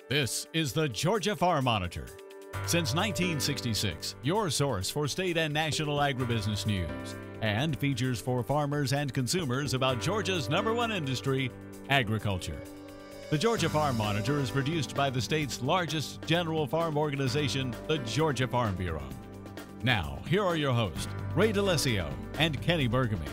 This is the Georgia Farm Monitor. Since 1966, your source for state and national agribusiness news, and features for farmers and consumers about Georgia's #1 industry, agriculture. The Georgia Farm Monitor is produced by the state's largest general farm organization, the Georgia Farm Bureau. Now, here are your hosts, Ray DeLisio and Kenny Bergamy.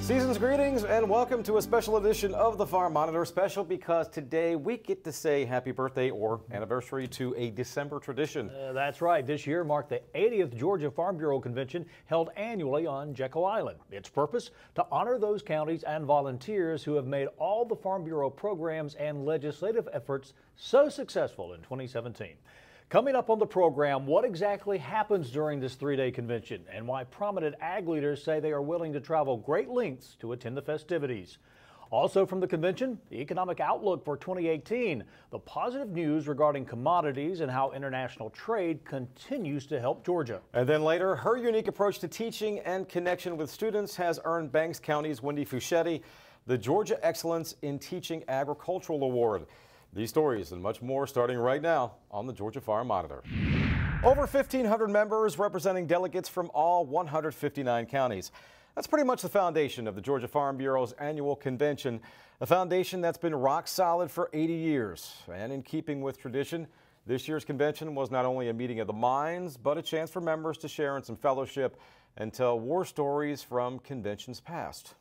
Season's greetings and welcome to a special edition of the Farm Monitor. Special because today we get to say happy birthday or anniversary to a December tradition. That's right. This year marked the 80th Georgia Farm Bureau Convention held annually on Jekyll Island. Its purpose? To honor those counties and volunteers who have made all the Farm Bureau programs and legislative efforts so successful in 2017. Coming up on the program, what exactly happens during this three-day convention and why prominent ag leaders say they are willing to travel great lengths to attend the festivities. Also from the convention, the economic outlook for 2018, the positive news regarding commodities and how international trade continues to help Georgia. And then later, her unique approach to teaching and connection with students has earned Banks County's Wendy Fuschetti the Georgia Excellence in Teaching Agricultural Award. These stories and much more starting right now on the Georgia Farm Monitor. Over 1,500 members representing delegates from all 159 counties. That's pretty much the foundation of the Georgia Farm Bureau's annual convention, a foundation that's been rock solid for 80 years. And in keeping with tradition, this year's convention was not only a meeting of the minds, but a chance for members to share in some fellowship and tell war stories from conventions past.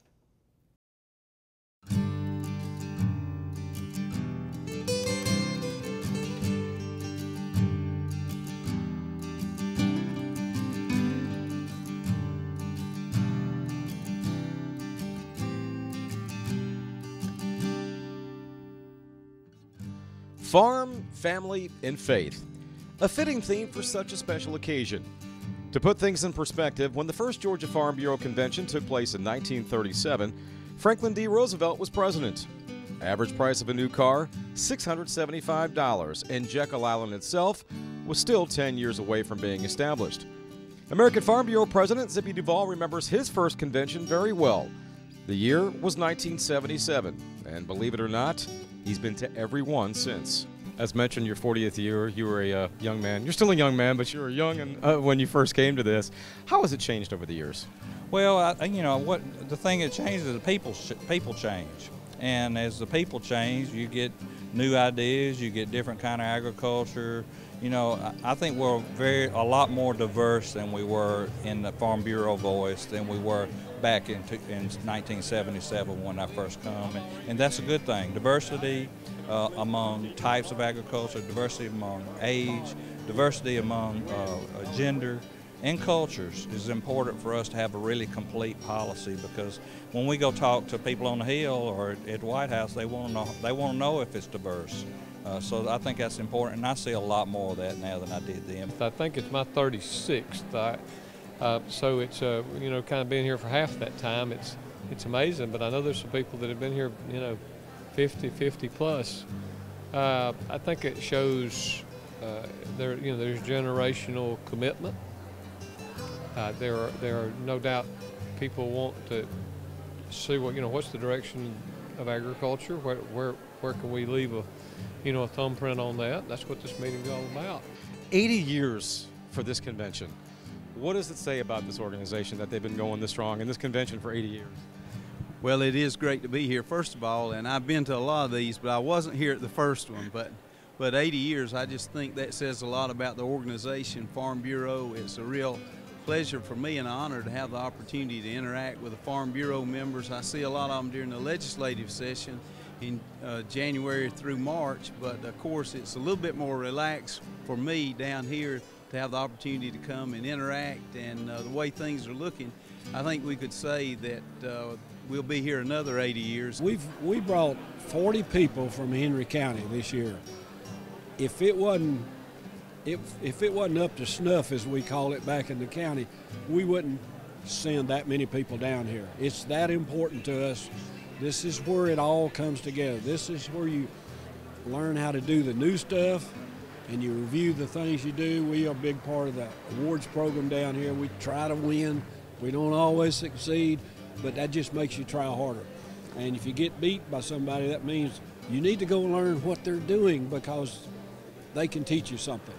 Farm, family, and faith. A fitting theme for such a special occasion. To put things in perspective, when the first Georgia Farm Bureau Convention took place in 1937, Franklin D. Roosevelt was president. Average price of a new car, $675, and Jekyll Island itself was still 10 years away from being established. American Farm Bureau President Zippy Duvall remembers his first convention very well. The year was 1977, and believe it or not, he's been to every one since. As mentioned, your 40th year, you were a young man. You're still a young man, but you were young when you first came to this. How has it changed over the years? Well, what the thing that changes is the people change. And as the people change, you get new ideas, you get different kind of agriculture. You know, I think we're a lot more diverse than we were in the Farm Bureau voice than we were back in 1977 when I first come, and that's a good thing. Diversity among types of agriculture, diversity among age, diversity among gender and cultures is important for us to have a really complete policy, because when we go talk to people on the Hill or at White House, they want to know if it's diverse. So I think that's important, and I see a lot more of that now than I did then. I think it's my 36th. So it's kind of been here for half that time. It's amazing, but I know there's some people that have been here 50 plus. I think it shows there's generational commitment. There are no doubt people want to see what's the direction of agriculture, where can we leave a thumbprint on that. That's what this meeting's all about. 80 years for this convention. What does it say about this organization that they've been going this strong in this convention for 80 years? Well, it is great to be here, first of all, and I've been to a lot of these, but I wasn't here at the first one. But 80 years, I just think that says a lot about the organization, Farm Bureau. It's a real pleasure for me and an honor to have the opportunity to interact with the Farm Bureau members. I see a lot of them during the legislative session in January through March, but of course it's a little bit more relaxed for me down here to have the opportunity to come and interact, and the way things are looking, I think we could say that we'll be here another 80 years. We brought 40 people from Henry County this year. If it wasn't up to snuff, as we call it back in the county, we wouldn't send that many people down here. It's that important to us. This is where it all comes together. This is where you learn how to do the new stuff and you review the things you do. We are a big part of the awards program down here. We try to win. We don't always succeed, but that just makes you try harder. And if you get beat by somebody, that means You need to go learn what they're doing because they can teach you something.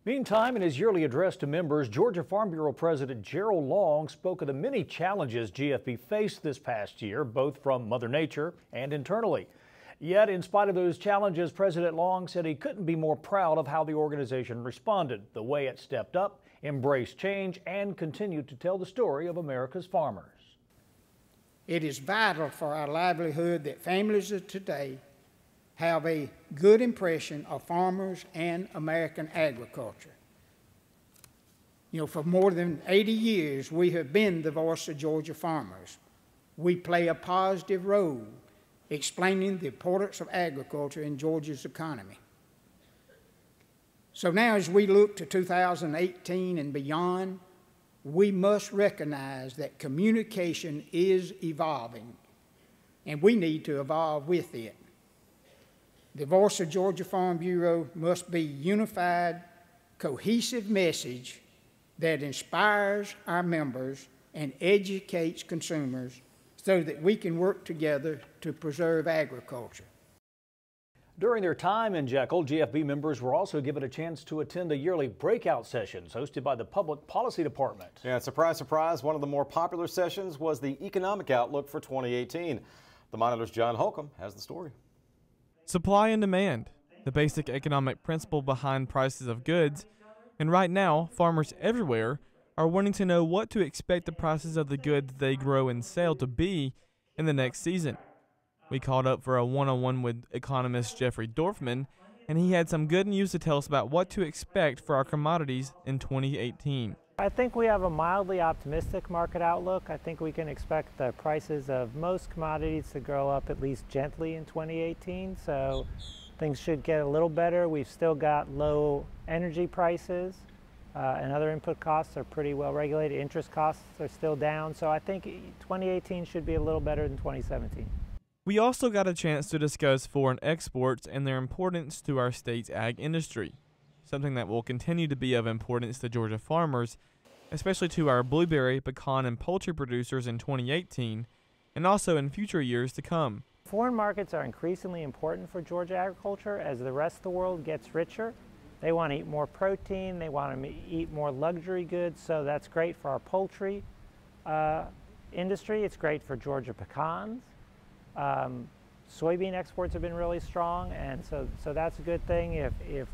Meantime, in his yearly address to members, Georgia Farm Bureau President Gerald Long spoke of the many challenges GFB faced this past year, both from Mother Nature and internally. Yet, in spite of those challenges, President Long said he couldn't be more proud of how the organization responded, the way it stepped up, embraced change, and continued to tell the story of America's farmers. It is vital for our livelihood that families of today have a good impression of farmers and American agriculture. You know, for more than 80 years, we have been the voice of Georgia farmers. We play a positive role explaining the importance of agriculture in Georgia's economy. So now as we look to 2018 and beyond, we must recognize that communication is evolving, and we need to evolve with it. The voice of Georgia Farm Bureau must be a unified, cohesive message that inspires our members and educates consumers so that we can work together to preserve agriculture. During their time in Jekyll, GFB members were also given a chance to attend the yearly breakout sessions hosted by the Public Policy Department. Yeah, surprise, surprise, one of the more popular sessions was the Economic Outlook for 2018. The Monitor's John Holcomb has the story. Supply and demand, the basic economic principle behind prices of goods, and right now, farmers everywhere are wanting to know what to expect the prices of the goods they grow and sell to be in the next season. We called up for a one-on-one with economist Jeffrey Dorfman, and he had some good news to tell us about what to expect for our commodities in 2018. I think we have a mildly optimistic market outlook. I think we can expect the prices of most commodities to grow up at least gently in 2018, so things should get a little better. We've still got low energy prices, and other input costs are pretty well regulated. Interest costs are still down, so I think 2018 should be a little better than 2017. We also got a chance to discuss foreign exports and their importance to our state's ag industry, something that will continue to be of importance to Georgia farmers, especially to our blueberry, pecan, and poultry producers in 2018, and also in future years to come. Foreign markets are increasingly important for Georgia agriculture as the rest of the world gets richer. They want to eat more protein, they want to eat more luxury goods, so that's great for our poultry industry. It's great for Georgia pecans. Soybean exports have been really strong, and so that's a good thing. If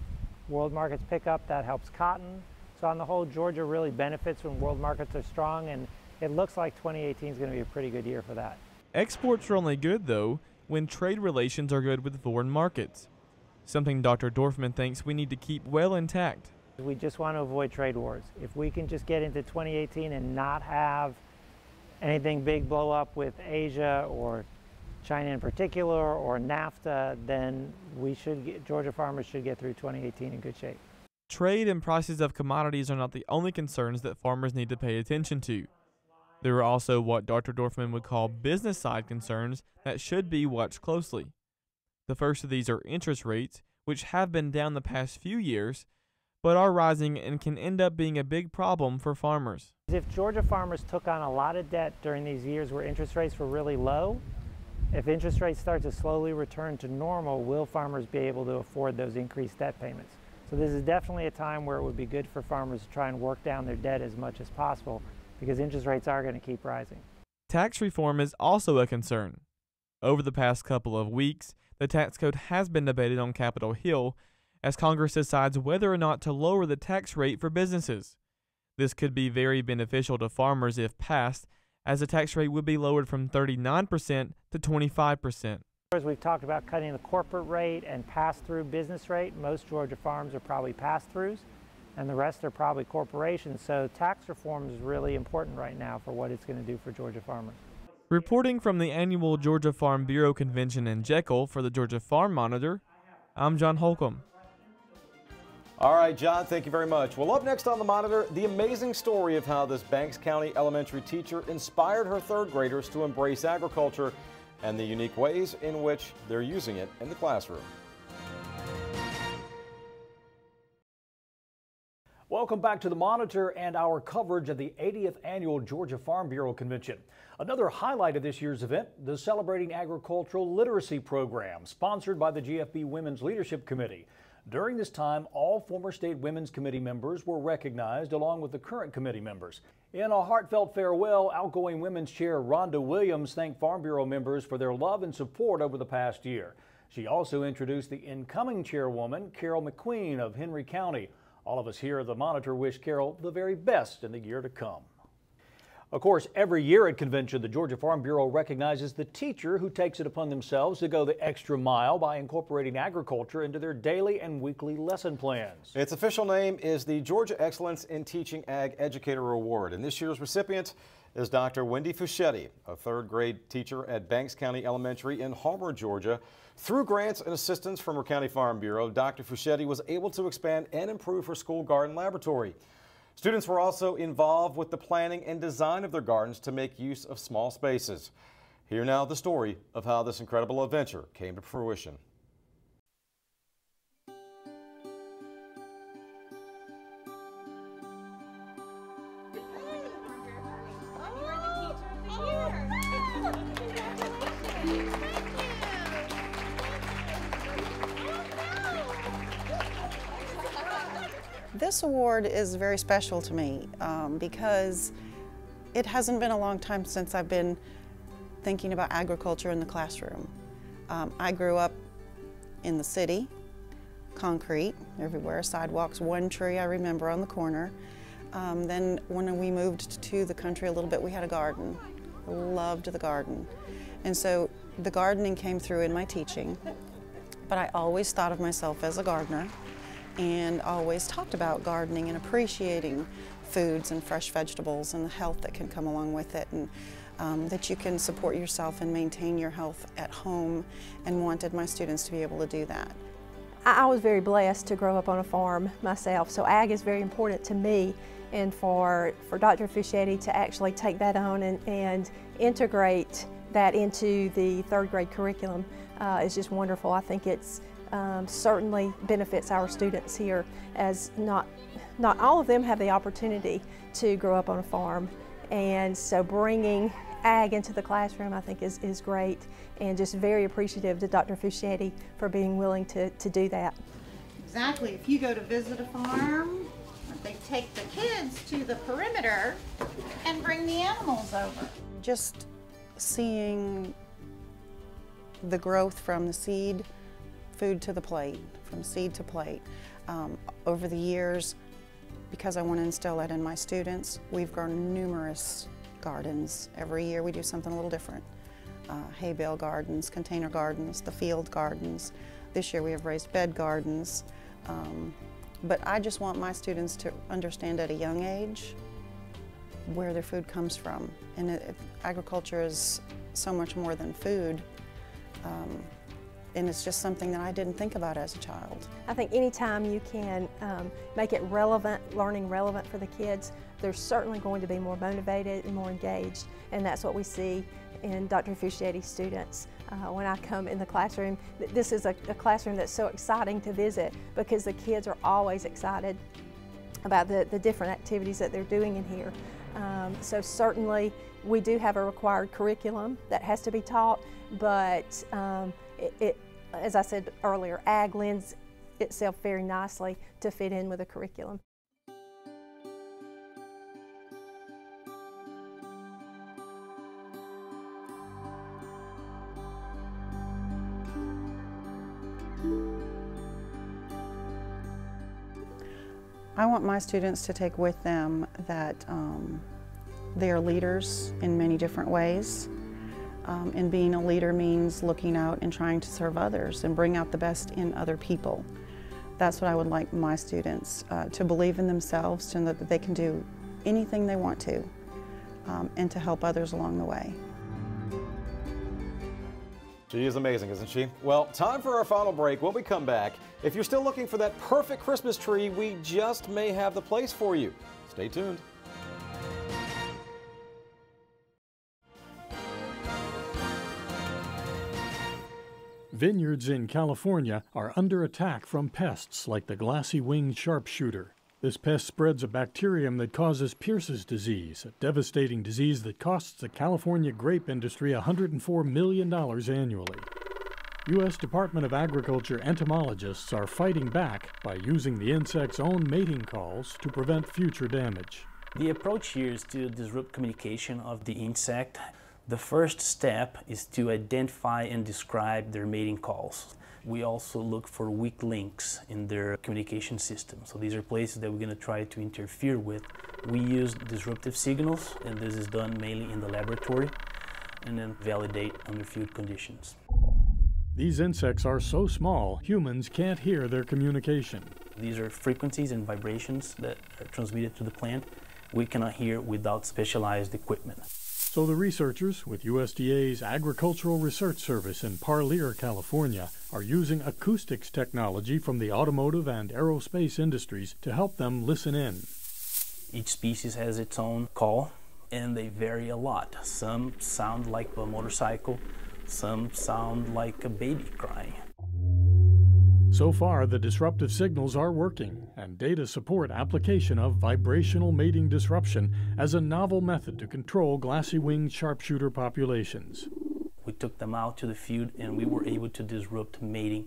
world markets pick up, that helps cotton. So on the whole, Georgia really benefits when world markets are strong, and it looks like 2018 is going to be a pretty good year for that. Exports are only good, though, when trade relations are good with foreign markets, something Dr. Dorfman thinks we need to keep well intact. We just want to avoid trade wars. If we can just get into 2018 and not have anything big blow up with Asia or China in particular or NAFTA, then Georgia farmers should get through 2018 in good shape. Trade and prices of commodities are not the only concerns that farmers need to pay attention to. There are also what Dr. Dorfman would call business side concerns that should be watched closely. The first of these are interest rates, which have been down the past few years, but are rising and can end up being a big problem for farmers. If Georgia farmers took on a lot of debt during these years where interest rates were really low, if interest rates start to slowly return to normal, will farmers be able to afford those increased debt payments? So this is definitely a time where it would be good for farmers to try and work down their debt as much as possible because interest rates are going to keep rising. Tax reform is also a concern. Over the past couple of weeks, the tax code has been debated on Capitol Hill as Congress decides whether or not to lower the tax rate for businesses. This could be very beneficial to farmers if passed, as the tax rate would be lowered from 39% to 25%. As we've talked about cutting the corporate rate and pass-through business rate, most Georgia farms are probably pass-throughs, and the rest are probably corporations. So tax reform is really important right now for what it's going to do for Georgia farmers. Reporting from the annual Georgia Farm Bureau Convention in Jekyll for the Georgia Farm Monitor, I'm John Holcomb. All right, John, thank you very much. Well, up next on the Monitor, the amazing story of how this Banks County elementary teacher inspired her third graders to embrace agriculture and the unique ways in which they're using it in the classroom. Welcome. Welcome back to the Monitor and our coverage of the 80th Annual Georgia Farm Bureau Convention. Another highlight of this year's event, the Celebrating Agricultural Literacy Program, sponsored by the GFB Women's Leadership Committee. During this time, all former State Women's Committee members were recognized along with the current committee members. In a heartfelt farewell, outgoing Women's Chair Rhonda Williams thanked Farm Bureau members for their love and support over the past year. She also introduced the incoming chairwoman, Carol McQueen of Henry County. All of us here at the Monitor wish Carol the very best in the year to come. Of course, every year at convention, the Georgia Farm Bureau recognizes the teacher who takes it upon themselves to go the extra mile by incorporating agriculture into their daily and weekly lesson plans. Its official name is the Georgia Excellence in Teaching Ag Educator Award, and this year's recipient is Dr. Wendy Fuschetti, a third grade teacher at Banks County Elementary in Homer, Georgia. Through grants and assistance from her County Farm Bureau, Dr. Fuschetti was able to expand and improve her school garden laboratory. Students were also involved with the planning and design of their gardens to make use of small spaces. Here now the story of how this incredible adventure came to fruition. This award is very special to me because it hasn't been a long time since I've been thinking about agriculture in the classroom. I grew up in the city, concrete everywhere, sidewalks, one tree I remember on the corner. Then when we moved to the country a little bit, we had a garden. Loved the garden. And so the gardening came through in my teaching, but I always thought of myself as a gardener and always talked about gardening and appreciating foods and fresh vegetables and the health that can come along with it, and that you can support yourself and maintain your health at home, and wanted my students to be able to do that. I was very blessed to grow up on a farm myself, so ag is very important to me, and for Dr. Fuschetti to actually take that on and integrate that into the third grade curriculum is just wonderful. I think it's certainly benefits our students here, as not all of them have the opportunity to grow up on a farm, and so bringing ag into the classroom I think is great, and just very appreciative to Dr. Fuschetti for being willing to do that. Exactly. If you go to visit a farm, they take the kids to the perimeter and bring the animals over. Just seeing the growth from the seed food to the plate, from seed to plate. Over the years, because I want to instill that in my students, we've grown numerous gardens. Every year we do something a little different. Hay bale gardens, container gardens, the field gardens. This year we have raised bed gardens. But I just want my students to understand at a young age where their food comes from. And agriculture is so much more than food. And it's just something that I didn't think about as a child. I think anytime you can make it relevant, learning relevant for the kids, they're certainly going to be more motivated and more engaged, and that's what we see in Dr. Fuschetti's students. When I come in the classroom, this is a classroom that's so exciting to visit because the kids are always excited about the different activities that they're doing in here. So certainly we do have a required curriculum that has to be taught, but as I said earlier, ag lends itself very nicely to fit in with the curriculum. I want my students to take with them that they are leaders in many different ways. And being a leader means looking out and trying to serve others and bring out the best in other people. That's what I would like my students to believe in themselves, to know that they can do anything they want to, and to help others along the way. She is amazing, isn't she? Well, time for our final break. When we come back, if you're still looking for that perfect Christmas tree, we just may have the place for you. Stay tuned. Vineyards in California are under attack from pests like the glassy-winged sharpshooter. This pest spreads a bacterium that causes Pierce's disease, a devastating disease that costs the California grape industry $104 million annually. U.S. Department of Agriculture entomologists are fighting back by using the insect's own mating calls to prevent future damage. The approach here is to disrupt communication of the insect. The first step is to identify and describe their mating calls. We also look for weak links in their communication system. So these are places that we're going to try to interfere with. We use disruptive signals, and this is done mainly in the laboratory, and then validate under field conditions. These insects are so small, humans can't hear their communication. These are frequencies and vibrations that are transmitted to the plant. We cannot hear without specialized equipment. So the researchers with USDA's Agricultural Research Service in Parlier, California, are using acoustics technology from the automotive and aerospace industries to help them listen in. Each species has its own call, and they vary a lot. Some sound like a motorcycle, some sound like a baby crying. So far, the disruptive signals are working, and data support application of vibrational mating disruption as a novel method to control glassy-winged sharpshooter populations. We took them out to the field, and we were able to disrupt mating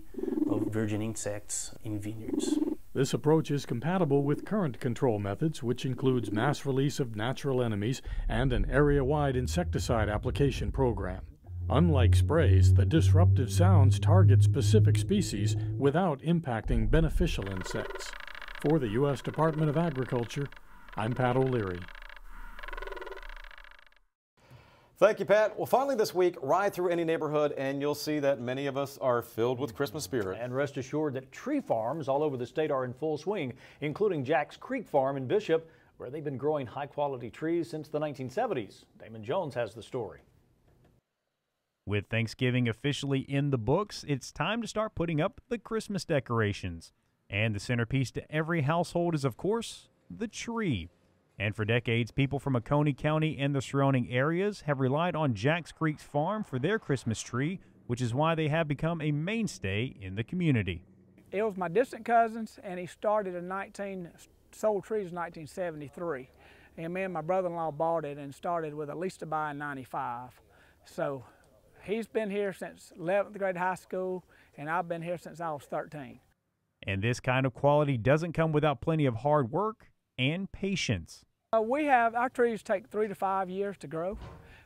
of virgin insects in vineyards. This approach is compatible with current control methods, which includes mass release of natural enemies and an area-wide insecticide application program. Unlike sprays, the disruptive sounds target specific species without impacting beneficial insects. For the U.S. Department of Agriculture, I'm Pat O'Leary. Thank you, Pat. Well, finally this week, ride through any neighborhood and you'll see that many of us are filled with Christmas spirit. And rest assured that tree farms all over the state are in full swing, including Jack's Creek Farm in Bishop, where they've been growing high-quality trees since the 1970s. Damon Jones has the story. With Thanksgiving officially in the books, it's time to start putting up the Christmas decorations. And the centerpiece to every household is, of course, the tree. And for decades, people from Oconee County and the surrounding areas have relied on Jack's Creek Farm for their Christmas tree, which is why they have become a mainstay in the community. It was my distant cousins, and he started sold trees in 1973. And me and my brother-in-law bought it and started with a lease to buy in 95. So he's been here since 11th grade high school, and I've been here since I was 13. And this kind of quality doesn't come without plenty of hard work and patience. Our trees take 3 to 5 years to grow,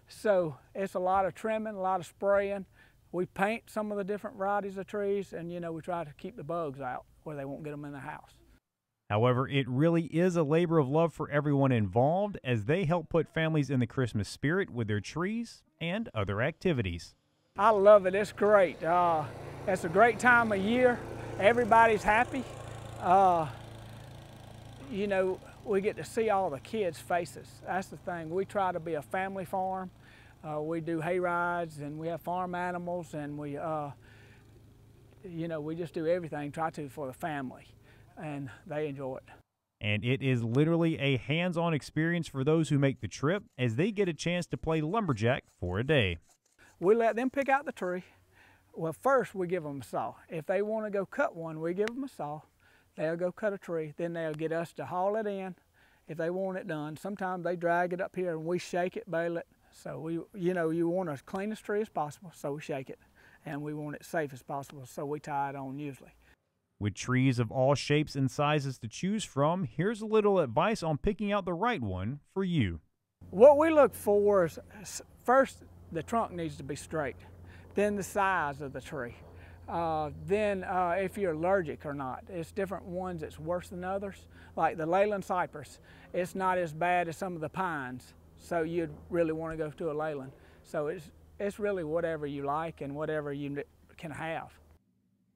so it's a lot of trimming, a lot of spraying. We paint some of the different varieties of trees, and we try to keep the bugs out where they won't get them in the house. However, it really is a labor of love for everyone involved as they help put families in the Christmas spirit with their trees and other activities. I love it. It's great. It's a great time of year. Everybody's happy. We get to see all the kids' faces. That's the thing. We try to be a family farm. We do hay rides, and we have farm animals, and we just do everything, try to, for the family, and they enjoy it. And it is literally a hands-on experience for those who make the trip as they get a chance to play lumberjack for a day. We let them pick out the tree. Well, first we give them a saw. If they want to go cut one, we give them a saw. They'll go cut a tree. Then they'll get us to haul it in if they want it done. Sometimes they drag it up here and we shake it, bale it. So you want as clean a tree as possible, so we shake it. And we want it safe as possible, so we tie it on usually. With trees of all shapes and sizes to choose from, here's a little advice on picking out the right one for you. What we look for is, first, the trunk needs to be straight. Then the size of the tree. Then if you're allergic or not. It's different ones that's worse than others. Like the Leyland cypress, it's not as bad as some of the pines, so you'd really want to go to a Leyland. So it's really whatever you like and whatever you can have.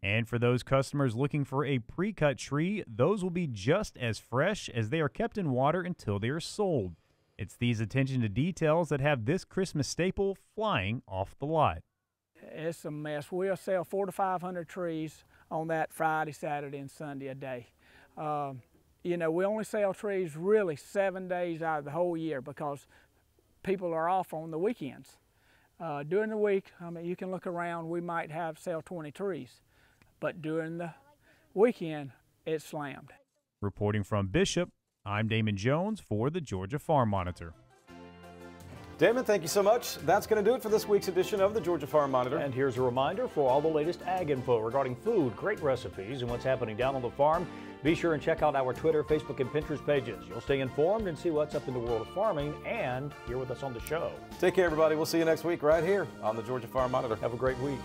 And for those customers looking for a pre-cut tree, those will be just as fresh as they are kept in water until they are sold. It's these attention to details that have this Christmas staple flying off the lot. It's a mess. We'll sell 400 to 500 trees on that Friday, Saturday, and Sunday a day. We only sell trees really 7 days out of the whole year because people are off on the weekends. During the week, you can look around, we might sell 20 trees, but during the weekend, it's slammed. Reporting from Bishop, I'm Damon Jones for the Georgia Farm Monitor. Damon, thank you so much. That's going to do it for this week's edition of the Georgia Farm Monitor. And here's a reminder for all the latest ag info regarding food, great recipes, and what's happening down on the farm. Be sure and check out our Twitter, Facebook, and Pinterest pages. You'll stay informed and see what's up in the world of farming and hear with us on the show. Take care, everybody. We'll see you next week right here on the Georgia Farm Monitor. Have a great week.